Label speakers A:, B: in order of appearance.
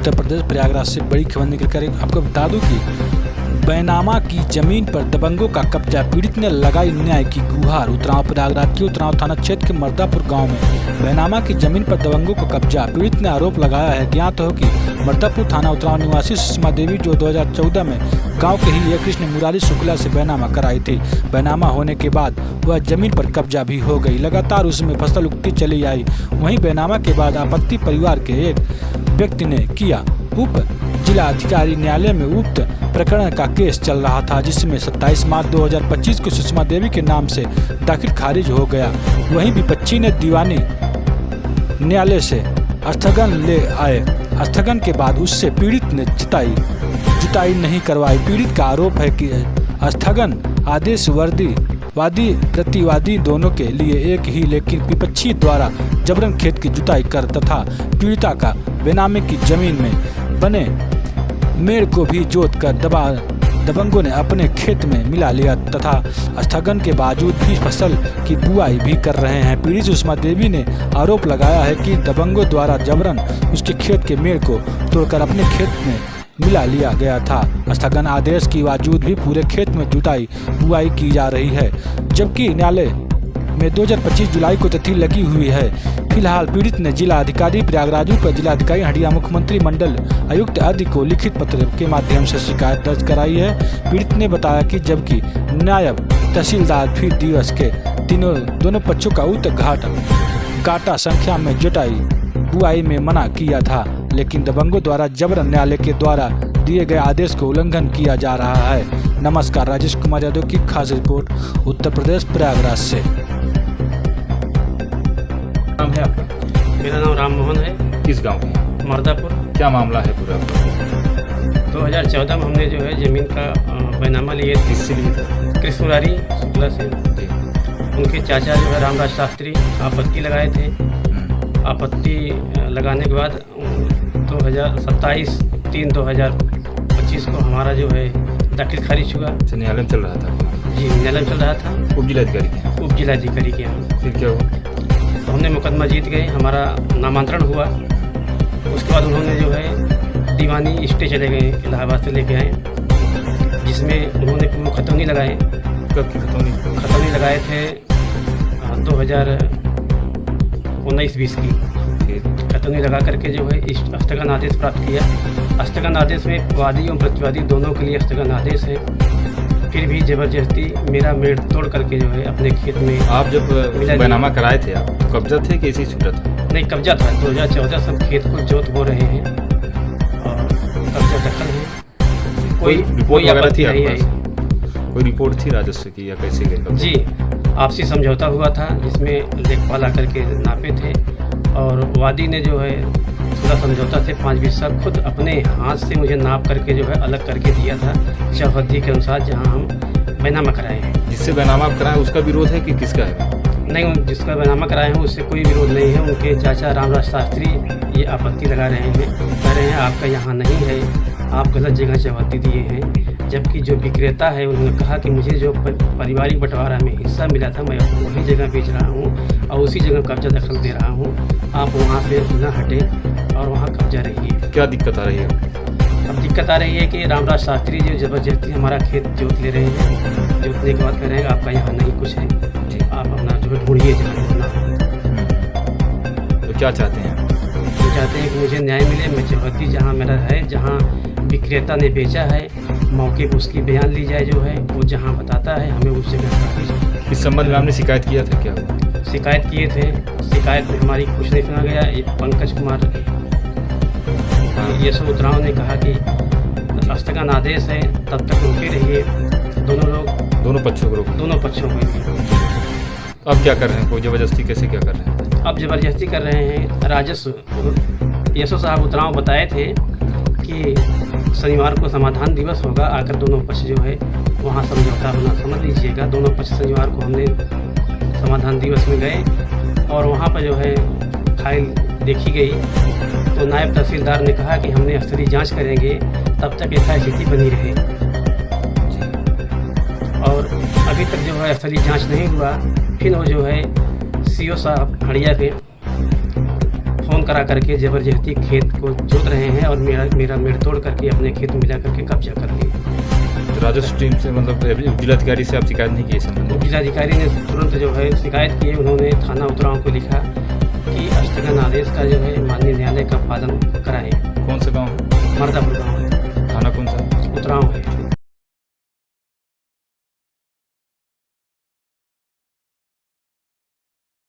A: उत्तर प्रदेश प्रयागराज से बड़ी खबर निकल कर आपको बता दूं कि बैनामा की जमीन पर दबंगों का कब्जा, पीड़ित ने लगाई न्याय की गुहार। उतराव प्रयागराज के उतराव थाना क्षेत्र के मर्दापुर गांव में बैनामा की जमीन पर दबंगों को कब्जा, पीड़ित ने आरोप लगाया है। ज्ञात हो कि मर्दापुर थाना उतराव निवासी सुषमा देवी जो 2014 में गांव के ही एक कृष्ण मुरारी शुक्ला से बैनामा कराई थी। बैनामा होने के बाद वह जमीन पर कब्जा भी हो गई, लगातार उसमें फसल उगती चली आई। वहीं बैनामा के बाद आपत्ति परिवार के एक व्यक्ति ने किया। उप जिला अधिकारी न्यायालय में उक्त प्रकरण का केस चल रहा था, जिसमें 27 मार्च 2025 को सुषमा देवी के नाम से दाखिल खारिज हो गया। वहीं विपक्षी ने दीवानी न्यायालय से स्थगन ले आए। स्थगन के बाद उससे पीड़ित ने जुताई नहीं करवाई। पीड़ित का आरोप है कि स्थगन आदेश वादी प्रतिवादी दोनों के लिए एक ही, लेकिन विपक्षी द्वारा जबरन खेत की जुताई कर तथा पीड़िता का बेनामे की जमीन में बने मेड़ को भी जोत कर दबंगों ने अपने खेत में मिला लिया तथा स्थगन के बावजूद भी फसल की बुआई भी कर रहे हैं। पीड़ित सुषमा देवी ने आरोप लगाया है कि दबंगों द्वारा जबरन उसके खेत के मेड़ को तोड़कर अपने खेत में मिला लिया गया था। स्थगन आदेश के बावजूद भी पूरे खेत में जुताई बुआई की जा रही है, जबकि न्यायालय में 2025 जुलाई को तिथि लगी हुई है। फिलहाल पीड़ित ने जिला अधिकारी प्रयागराज पर जिलाधिकारी हंडिया, मुख्यमंत्री मंडल आयुक्त आदि को लिखित पत्र के माध्यम से शिकायत दर्ज कराई है। पीड़ित ने बताया कि जबकि नायब तहसीलदार फिर दिवस के दोनों पक्षों का उक्त घाटा संख्या में जुताई बुआई में मना किया था, लेकिन दबंगों द्वारा जबरन न्यायालय के द्वारा दिए गए आदेश को उल्लंघन किया जा रहा है। नमस्कार, राजेश कुमार यादव की खास रिपोर्ट उत्तर प्रदेश प्रयागराज से।
B: नाम है आपका?
C: मेरा नाम राम मोहन है।
B: किस गांव के?
C: मर्दापुर।
B: क्या मामला है पूरा?
C: 2014 में हमने जो है जमीन का बैनामा लिए थे।
B: किससे लिए थे?
C: कृष्ण मुरारी शुक्ला से। उनके चाचा जो है रामराज शास्त्री आपत्ति लगाए थे। आपत्ति लगाने के बाद 27/3/2025 को हमारा जो है दाखिल खारिज हुआ।
B: न्यायालय में चल रहा था?
C: जी, न्यायालय में चल रहा था।
B: उप जिलाधिकारी के यहाँ।
C: फिर
B: क्या हुआ?
C: तो हमने मुकदमा जीत गए, हमारा नामांतरण हुआ। उसके बाद उन्होंने जो है दीवानी स्टे चले गए, इलाहाबाद से लेके आए, जिसमें उन्होंने पूर्ण खतौनी लगाए।
B: कब की खतौनी?
C: खतौनी लगाए थे 2019-20 की खतौनी लगा करके जो है स्थगन आदेश प्राप्त किया। स्थगन आदेश में वादी एवं प्रतिवादी दोनों के लिए स्थगन आदेश है। फिर भी जबरदस्ती मेरा मेड़ तोड़ करके जो है अपने खेत में।
B: आप जब बैनामा कराए थे, आप तो कब्जा थे कि ऐसे ही छूटा था?
C: नहीं, कब्जा था। 2014 सब खेत को जोत बो रहे हैं और कब्जा दखल है। कोई आपत्ति नहीं है।
B: कोई रिपोर्ट थी राजस्व की या कैसे गए?
C: जी, आपसी समझौता हुआ था, जिसमें लेखपाल आकर के नापे थे और वादी ने जो है पूरा समझौता से 5 बिस्सा खुद अपने हाथ से मुझे नाप करके जो है अलग करके दिया था चौहद्दी के अनुसार, जहां हम बैनामा कराए हैं।
B: जिससे बैनामा कराए उसका विरोध है कि किसका है?
C: नहीं, जिसका बैनामा कराए हैं उससे कोई विरोध नहीं है। उनके चाचा रामराज शास्त्री ये आपत्ति लगा रहे हैं, कह रहे हैं आपका यहाँ नहीं है, आप गलत जगह चौहद्दी दिए हैं। जबकि जो विक्रेता है उन्होंने कहा कि मुझे जो पारिवारिक बंटवारा में हिस्सा मिला था मैं वही जगह बेच रहा हूँ और उसी जगह कब्जा दखल दे रहा हूँ, आप वहाँ से न हटे और वहाँ कब्जा रहिए।
B: क्या दिक्कत आ रही है?
C: अब दिक्कत आ रही है कि रामराज शास्त्री जो जबरदस्ती हमारा खेत जोत ले रहे हैं। जोतने के बाद कह रहे हैं आपका यहाँ नहीं कुछ है, आप अपना जो है ढूंढिए जहाँ ढूंढना।
B: तो क्या चाहते हैं?
C: वो चाहते हैं कि मुझे न्याय मिले। मैं चौहद्दी जहाँ मेरा है, जहाँ विक्रेता ने बेचा है, मौके पर उसकी बयान ली जाए, जो है वो जहाँ बताता है हमें उस जगह।
B: इस संबंध में आपने शिकायत किया था? क्या हुआ?
C: शिकायत किए थे, शिकायत में हमारी कुछ नहीं सुना गया। पंकज कुमार ये सब उतराव ने कहा कि स्थगन आदेश है, तब तक रुके रहिए।
B: दोनों पक्षों को
C: लिए।
B: अब क्या कर रहे हैं? कोई जबरदस्ती कैसे क्या कर रहे हैं?
C: अब जबरदस्ती कर रहे हैं। राजस्व यशो साहब उतराव बताए थे कि शनिवार को समाधान दिवस होगा, आकर दोनों पक्ष जो है वहाँ समझौता होना, समझ लीजिएगा। दोनों पक्ष शनिवार को हमने समाधान दिवस में गए और वहाँ पर जो है फाइल देखी गई तो नायब तहसीलदार ने कहा कि हमने स्तरीय जांच करेंगे, तब तक यथास्थिति बनी रहे। और अभी तक जो है स्तरीय जांच नहीं हुआ। फिर वो जो है CO साहब हड़िया के फ़ोन फोन करा करके जबरदस्ती खेत को जोत रहे हैं और मेरा मेड़ तोड़ करके अपने खेत में मिला करके कब्जा कर लिया।
B: तो राजस्व टीम से मतलब जिलाधिकारी से आप शिकायत नहीं की इस संबंध में?
C: जिलाधिकारी ने तुरंत जो है शिकायत की है। उन्होंने थाना उतराव को लिखा कि स्थगन आदेश का जो है माननीय न्यायालय का पालन कराएं।
B: कौन सा गाँव?
C: मर्दापुर गाँव।